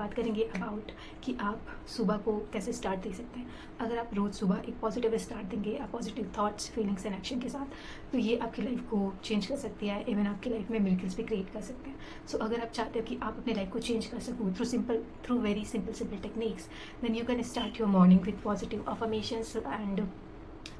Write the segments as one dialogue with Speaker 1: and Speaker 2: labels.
Speaker 1: बात करेंगे अबाउट कि आप सुबह को कैसे स्टार्ट दे सकते हैं। अगर आप रोज़ सुबह एक पॉजिटिव स्टार्ट देंगे, positive thoughts, feelings and action के साथ, तो ये आपकी लाइफ को चेंज कर सकती है। इवन आपकी लाइफ में मिरेकल्स भी क्रिएट कर सकते हैं। सो अगर आप चाहते हो कि आप अपनी लाइफ को चेंज कर सको through very simple techniques, then you can start your morning with positive affirmations and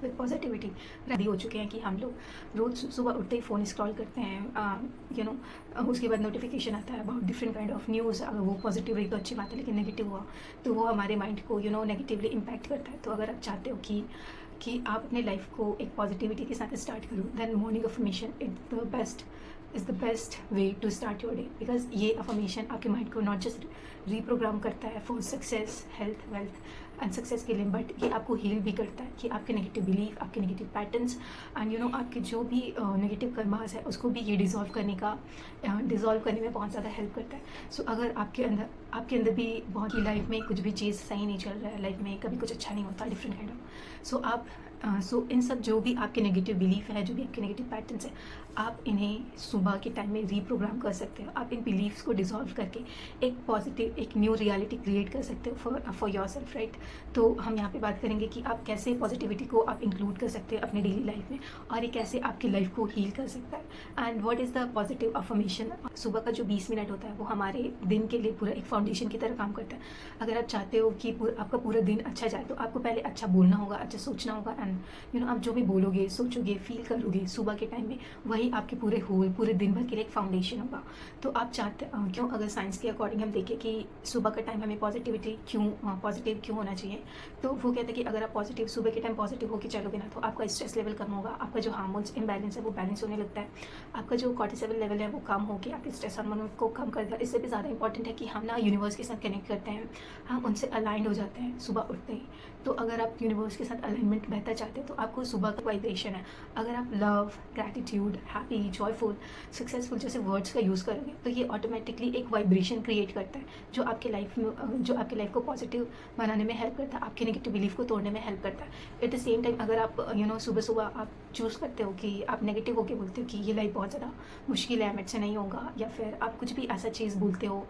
Speaker 1: with positivity. Ready हो चुके हैं कि हम लोग रोज़ सुबह उठते ही फ़ोन स्क्रॉल करते हैं, उसके बाद नोटिफिकेशन आता है about different kind of news. अगर वो पॉजिटिव रही तो अच्छी बात है, लेकिन नेगेटिव हुआ तो वो हमारे माइंड को नेगेटिवली इम्पैक्ट करता है। तो अगर आप चाहते हो कि आप अपने लाइफ को एक पॉजिटिविटी के साथ स्टार्ट करो, then morning affirmation is the best way to start your day. Because ये अफर्मेशन आपके माइंड को नॉट जस्ट रीप्रोग्राम करता है for success, health, wealth and success के लिए, बट ये आपको हील भी करता है कि आपके नेगेटिव बिलीफ, आपके नेगेटिव पैटर्न्स एंड आपके जो भी नेगेटिव कर्मास है उसको भी ये डिज़ोल्व करने में बहुत ज़्यादा हेल्प करता है। सो अगर आपके अंदर भी बहुत ही लाइफ में कुछ भी चीज़ सही नहीं चल रहा है, लाइफ में कभी कुछ अच्छा नहीं होता, डिफरेंट काइंड ऑफ, सो इन सब जो भी आपके नेगेटिव बिलीफ है, जो भी आपके नेगेटिव पैटर्न्स है, आप इन्हें सुबह के टाइम में रीप्रोग्राम कर सकते हो। आप इन बिलीफ्स को डिसॉल्व करके एक पॉजिटिव, एक न्यू रियलिटी क्रिएट कर सकते हो फॉर योर सेल्फ, राइट। तो हम यहाँ पे बात करेंगे कि आप कैसे पॉजिटिविटी को आप इंक्लूड कर सकते हैं अपने डेली लाइफ में, और ये कैसे आपकी लाइफ को हील कर सकता है। And what is the positive affirmation. सुबह का जो 20 मिनट होता है वो हमारे दिन के लिए पूरा एक फाउंडेशन की तरह काम करता है। अगर आप चाहते हो कि आपका पूरा दिन अच्छा जाए, तो आपको पहले अच्छा बोलना होगा, अच्छा सोचना होगा, एंड आप जो भी बोलोगे, सोचोगे, फील करोगे सुबह के टाइम में, वही आपके पूरे दिन भर के लिए एक फाउंडेशन होगा। तो आप चाहते क्यों, अगर साइंस के अकॉर्डिंग हम देखें कि सुबह का टाइम हमें पॉजिटिव क्यों होना चाहिए, तो वो कहते हैं कि अगर आप सुबह के टाइम पॉजिटिव होकर चलोगे ना, तो आपका स्ट्रेस लेवल कम होगा, आपका जो हार्मोन्स इम्बैलेंस है वो बैलेंस होने लगता है, आपका जो कॉर्टिसोल लेवल है वो कम होकर आपके स्ट्रेस हार्मोन को कम कर देगा। इससे भी ज़्यादा इंपॉर्टेंट है कि हम ना यूनिवर्स के साथ कनेक्ट करते हैं, हम उनसे अलाइंड हो जाते हैं सुबह उठते ही। तो अगर आप यूनिवर्स के साथ अलाइनमेंट बेहतर चाहते हैं, तो आपको सुबह का वाइब्रेशन है, अगर आप love, gratitude, happy, joyful, successful जैसे वर्ड्स का यूज़ करोगे, तो ये ऑटोमेटिकली एक वाइब्रेशन क्रिएट करता है जो आपके लाइफ को पॉजिटिव बनाने में हेल्प करता है, आपके नेगेटिव बिलीफ को तोड़ने में हेल्प करता है। एट द सेम टाइम अगर आप सुबह आप चूज़ करते हो कि आप नेगेटिव होकर बोलते हो कि ये लाइफ बहुत ज़्यादा मुश्किल है, मुझसे नहीं होगा, या फिर आप कुछ भी ऐसा चीज़ बोलते हो,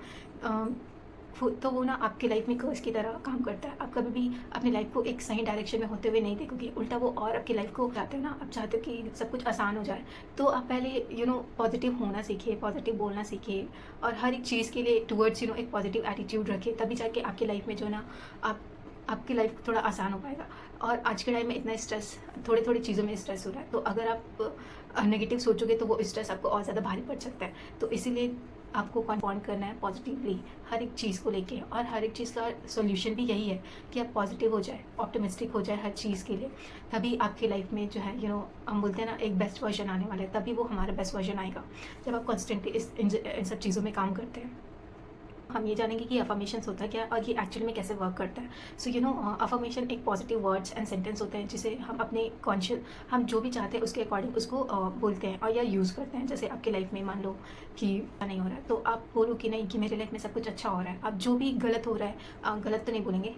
Speaker 1: तो वो ना आपके लाइफ में कर्स की तरह काम करता है। आप कभी भी अपनी लाइफ को एक सही डायरेक्शन में होते हुए नहीं देखोगे, उल्टा वो और आपकी लाइफ को चाहते हो ना, आप चाहते हो कि सब कुछ आसान हो जाए, तो आप पहले पॉजिटिव होना सीखिए, पॉजिटिव बोलना सीखिए, और हर एक चीज़ के लिए टूवर्ड्स एक पॉजिटिव एटीट्यूड रखिए, तभी जाके आपकी लाइफ में जो ना आपकी लाइफ थोड़ा आसान हो पाएगा। और आज के टाइम में इतना स्ट्रेस, थोड़ी चीज़ों में स्ट्रेस हो रहा है, तो अगर आप नेगेटिव सोचोगे तो वो स्ट्रेस आपको और ज़्यादा भारी पड़ सकता है। तो इसीलिए आपको कॉन्फॉन्ट करना है पॉजिटिवली हर एक चीज़ को लेके, और हर एक चीज़ का सोल्यूशन भी यही है कि आप पॉजिटिव हो जाए, ऑप्टिमिस्टिक हो जाए हर चीज़ के लिए, तभी आपकी लाइफ में जो है हम बोलते हैं ना एक बेस्ट वर्जन आने वाला है, तभी वो हमारा बेस्ट वर्जन आएगा जब आप कॉन्स्टेंटली इन सब चीज़ों में काम करते हैं। हम ये जानेंगे कि अफर्मेशंस होता है क्या और ये एक्चुअली में कैसे वर्क करता है। सो अफर्मेशन एक पॉजिटिव वर्ड्स एंड सेंटेंस होते हैं जिसे हम अपने हम जो भी चाहते हैं उसके अकॉर्डिंग उसको बोलते हैं और या यूज़ करते हैं। जैसे आपकी लाइफ में मान लो कि नहीं हो रहा है, तो आप बोलो कि नहीं, कि मेरे लाइफ में सब कुछ अच्छा हो रहा है। आप जो भी गलत हो रहा है, गलत तो नहीं बोलेंगे,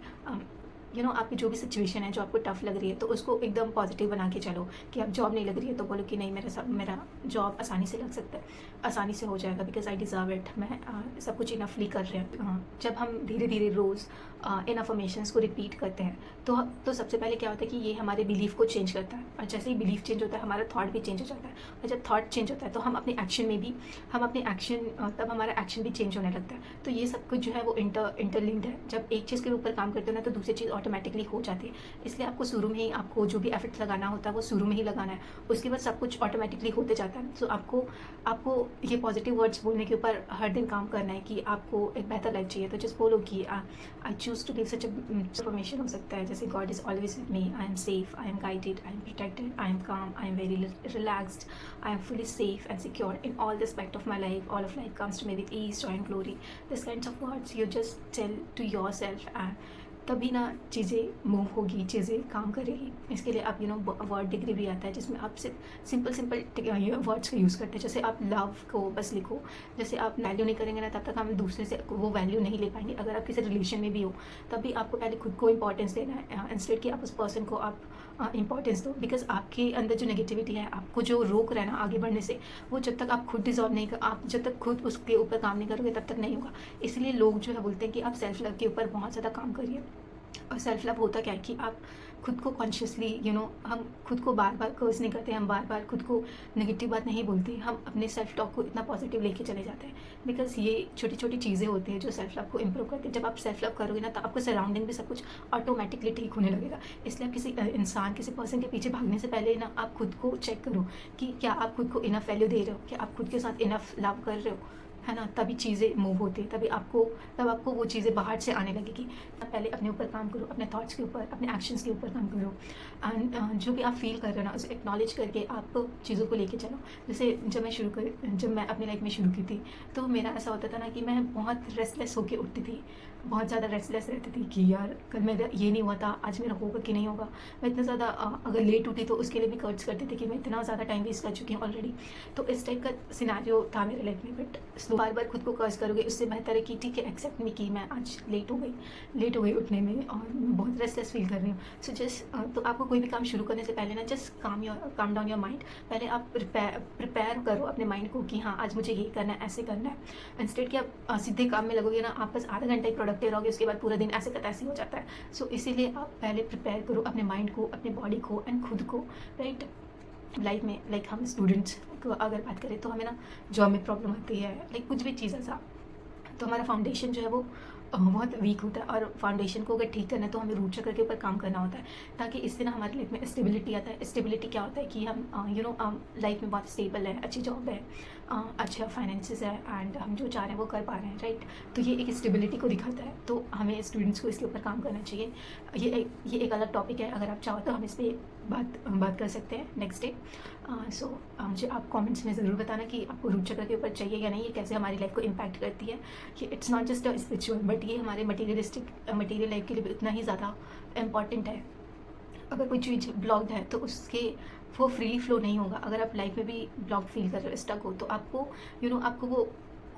Speaker 1: आपकी जो भी सिचुएशन है जो आपको टफ लग रही है, तो उसको एकदम पॉजिटिव बना के चलो। कि आप जॉब नहीं लग रही है तो बोलो कि नहीं, मेरा जॉब आसानी से लग सकता है, आसानी से हो जाएगा, बिकॉज आई डिज़र्व इट, मैं सब कुछ इनफली कर रहे हैं। जब हम धीरे धीरे रोज़ इन अफर्मेशंस को रिपीट करते हैं, तो सबसे पहले क्या होता है कि ये हमारे बिलीफ को चेंज करता है, और जैसे ही बिलीफ चेंज होता है हमारा थॉट भी चेंज हो जाता है, और जब थॉट चेंज होता है तो हम अपने एक्शन में भी तब हमारा एक्शन भी चेंज होने लगता है। तो ये सब कुछ जो है वो इंटरलिंक्ड है। जब एक चीज़ के ऊपर काम करते हो ना, तो दूसरी चीज़ ऑटोमेटिकली हो जाती है। इसलिए आपको शुरू में ही आपको जो भी एफर्ट्स लगाना होता है वो शुरू में ही लगाना है, उसके बाद सब कुछ ऑटोमेटिकली होते जाता है। सो आपको ये पॉजिटिव वर्ड्स बोलने के ऊपर हर दिन काम करना है कि आपको एक बेहतर लाइफ चाहिए। तो जस्ट बोलो कि I choose to live such affirmation हो सकता है जैसे God is always with me, I am safe, I am guided, I am protected, I am calm, I am very relaxed, I am fully safe and secure in all the aspect of my life. All of life comes to me with ease, joy and glory. These kinds of words you just tell to yourself, and तभी ना चीज़ें move होगी, चीज़ें काम करेगी। इसके लिए आप वर्ड डिग्री भी आता है जिसमें आप सिर्फ सिंपल वर्ड्स का यूज़ करते हैं। जैसे आप लव को बस लिखो, जैसे आप वैल्यू नहीं करेंगे ना तब तक हम दूसरे से वो वैल्यू नहीं ले पाएंगे। अगर आप किसी रिलेशन में भी हो तब भी आपको पहले खुद को इंपॉर्टेंस देना है, इंस्टेड कि आप उस पर्सन को आप इंपॉर्टेंस दो। बिकॉज आपके अंदर जो नेगेटिविटी है, आपको जो रोक रहा है ना आगे बढ़ने से, वो जब तक आप खुद डिजॉल्व नहीं कर, आप जब तक खुद उसके ऊपर काम नहीं करोगे तब तक नहीं होगा। इसलिए लोग जो है बोलते हैं कि आप सेल्फ लव के ऊपर बहुत ज़्यादा काम करिए। और सेल्फ लव होता क्या है कि आप खुद को कॉन्शियसली हम खुद को बार बार कर्स नहीं करते, हम बार बार खुद को नेगेटिव बात नहीं बोलते, हम अपने सेल्फ टॉक को इतना पॉजिटिव लेके चले जाते हैं। बिकॉज ये छोटी छोटी चीज़ें होती हैं जो सेल्फ लव को इम्प्रूव करती है। जब आप सेल्फ लव करोगे ना तो आपको सराउंडिंग भी सब कुछ ऑटोमेटिकली ठीक होने लगेगा। इसलिए आप किसी इंसान, किसी पर्सन के पीछे भागने से पहले ना आप खुद को चेक करो कि क्या आप खुद को इनफ वैल्यू दे रहे हो, क्या आप खुद के साथ इनफ लव कर रहे हो, है ना। तभी चीज़ें मूव होती है, तब आपको वो चीज़ें बाहर से आने लगेगी। पहले अपने ऊपर काम करो, अपने थॉट्स के ऊपर, अपने एक्शंस के ऊपर काम करो। एंड जो भी आप फील कर रहे हो ना उसे एक्नॉलेज करके आप चीज़ों को लेके चलो। जैसे जब मैं अपनी लाइफ में शुरू की थी तो मेरा ऐसा होता था ना कि मैं बहुत रेस्टलेस होकर उठती थी, बहुत ज़्यादा रेस्टलेस रहती थी कि यार कल मेरा ये नहीं हुआ था, आज मेरा होगा कि नहीं होगा। मैं इतना ज़्यादा अगर लेट उठी तो उसके लिए भी कर्ज करती थी कि मैं इतना ज़्यादा टाइम वेस्ट कर चुकी हूँ ऑलरेडी। तो इस टाइप का सिनेरियो था मेरे लाइफ में। बट बार बार खुद को कर्ज करोगे उससे बेहतर है कि ठीक है, एक्सेप्ट मी कि मैं आज लेट हो गई उठने में और मैं बहुत रेस्टलेस फील कर रही हूँ। सो जस्ट तो आपको कोई भी काम शुरू करने से पहले ना just calm down your mind. पहले आप प्रिपेयर करो अपने माइंड को कि हाँ आज मुझे ये करना है, ऐसे करना है। इंस्टेड कि आप सीधे काम में लगोगे ना, आप बस आधा घंटा ही प्रोडक्टिव रहोगे, उसके बाद पूरा दिन ऐसे का तैसे हो जाता है। सो इसीलिए आप पहले प्रिपेयर करो अपने माइंड को, अपने बॉडी को एंड खुद को, राइट। लाइफ में लाइक हम स्टूडेंट्स को अगर बात करें तो हमें ना जॉब में प्रॉब्लम होती है, लाइक कुछ भी चीज़ ऐसा, तो हमारा फाउंडेशन जो है वो बहुत वीक होता है। और फाउंडेशन को अगर ठीक करना है तो हमें रूट चक्र के ऊपर काम करना होता है, ताकि इससे ना हमारी लाइफ में स्टेबिलिटी आता है। स्टेबिलिटी क्या होता है कि हम लाइफ में बहुत स्टेबल है, अच्छी जॉब है, अच्छा फाइनेंसेस है एंड हम जो चाह रहे हैं वो कर पा रहे हैं, राइट। तो ये एक स्टेबिलिटी को दिखाता है। तो हमें स्टूडेंट्स को इसके ऊपर काम करना चाहिए। ये एक अलग टॉपिक है, अगर आप चाहो तो हम इस पर बात कर सकते हैं नेक्स्ट डे। सो मुझे आप कमेंट्स में ज़रूर बताना कि आपको रूट चक्र के ऊपर चाहिए या नहीं, ये कैसे हमारी लाइफ को इम्पैक्ट करती है। कि it's not just a spiritual, but ये हमारे मटीरियल लाइफ के लिए भी उतना ही ज़्यादा इम्पॉर्टेंट है। अगर कोई चीज़ ब्लॉक्ड है तो उसके वो फ्रीली फ्लो नहीं होगा। अगर आप लाइफ में भी ब्लॉक फील कर रहे हो, स्टक हो, तो आपको वो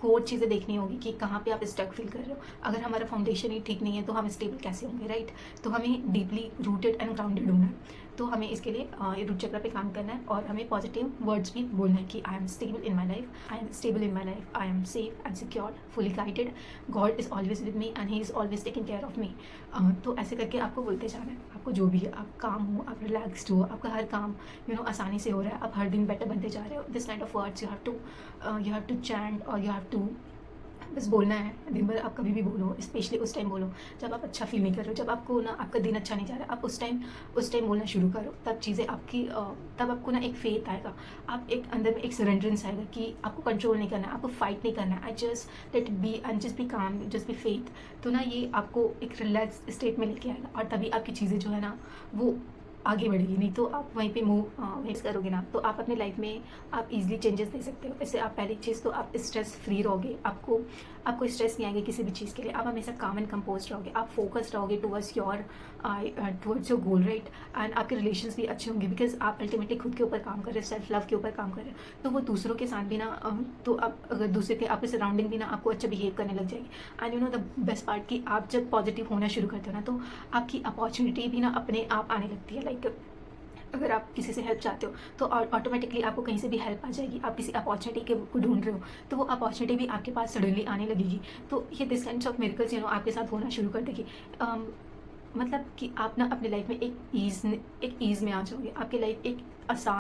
Speaker 1: कोर चीज़ें देखनी होगी कि कहाँ पे आप स्टक फील कर रहे हो। अगर हमारा फाउंडेशन ही ठीक नहीं है तो हम स्टेबल कैसे होंगे, राइट। तो हमें डीपली रूटेड एंड ग्राउंडेड होना है। तो हमें इसके लिए रूट चक्र पे काम करना है और हमें पॉजिटिव वर्ड्स भी बोलना है कि I am stable in my life, I am stable in my life, I am safe and secured, fully guided, God is always with me and he is always taking care of me. तो ऐसे करके आपको बोलते जाना है। आपको जो भी है, आप काम हो, आप रिलैक्सड हो, आपका हर काम आसानी से हो रहा है, आप हर दिन बेटर बनते जा रहे हो। This kind of words you have to chant और यू हैव टू बस बोलना है। दिन भर आप कभी भी बोलो, स्पेशली उस टाइम बोलो जब आप अच्छा फील नहीं कर रहे हो, जब आपका दिन अच्छा नहीं जा रहा है। आप उस टाइम बोलना शुरू करो, तब चीज़ें तब आपको ना एक फेथ आएगा, आप एक अंदर में एक सरेंडरेंस आएगा कि आपको कंट्रोल नहीं करना है, आपको फाइट नहीं करना है। I just let it be and just be काम, जस्ट बी फेथ। तो ना ये आपको एक रिलैक्स स्टेट में लेके आएगा और तभी आपकी चीज़ें जो है ना वो आगे बढ़ेगी। नहीं तो आप वहीं पे वेस्ट करोगे ना तो आप अपने लाइफ में आप इजीली चेंजेस दे सकते हो। इससे आप पहली चीज़ तो आप स्ट्रेस फ्री रहोगे, आपको स्ट्रेस नहीं आएगा किसी भी चीज़ के लिए। आप हमेशा काम एंड कंपोज रहोगे, आप फोकस रहोगे towards your goal, right. And आपके रिलेशंस भी अच्छे होंगे बिकॉज आप अल्टीमेटली खुद के ऊपर काम कर रहे हो, सेल्फ लव के ऊपर काम कर रहे हो। तो वो दूसरों के साथ भी ना तो आप अगर दूसरे के आपके सराउंडिंग भी ना आपको अच्छा बिहेव करने लग जाएगी। एंड द बेस्ट पार्ट कि आप जब पॉजिटिव होना शुरू करते हो ना तो आपकी अपॉर्चुनिटी भी ना अपने आप आने लगती है। लाइक अगर आप किसी से हेल्प चाहते हो तो ऑटोमेटिकली आपको कहीं से भी हेल्प आ जाएगी। आप किसी अपॉर्चुनिटी को ढूंढ रहे हो तो वो अपॉर्चुनिटी भी आपके पास सडनली आने लगेगी। तो ये दिस काइंड्स ऑफ मिरेकल्स आपके साथ होना शुरू कर देगी। मतलब कि आप ना अपने लाइफ में एक ईज़ में आ जाओगे, आपकी लाइफ एक आसान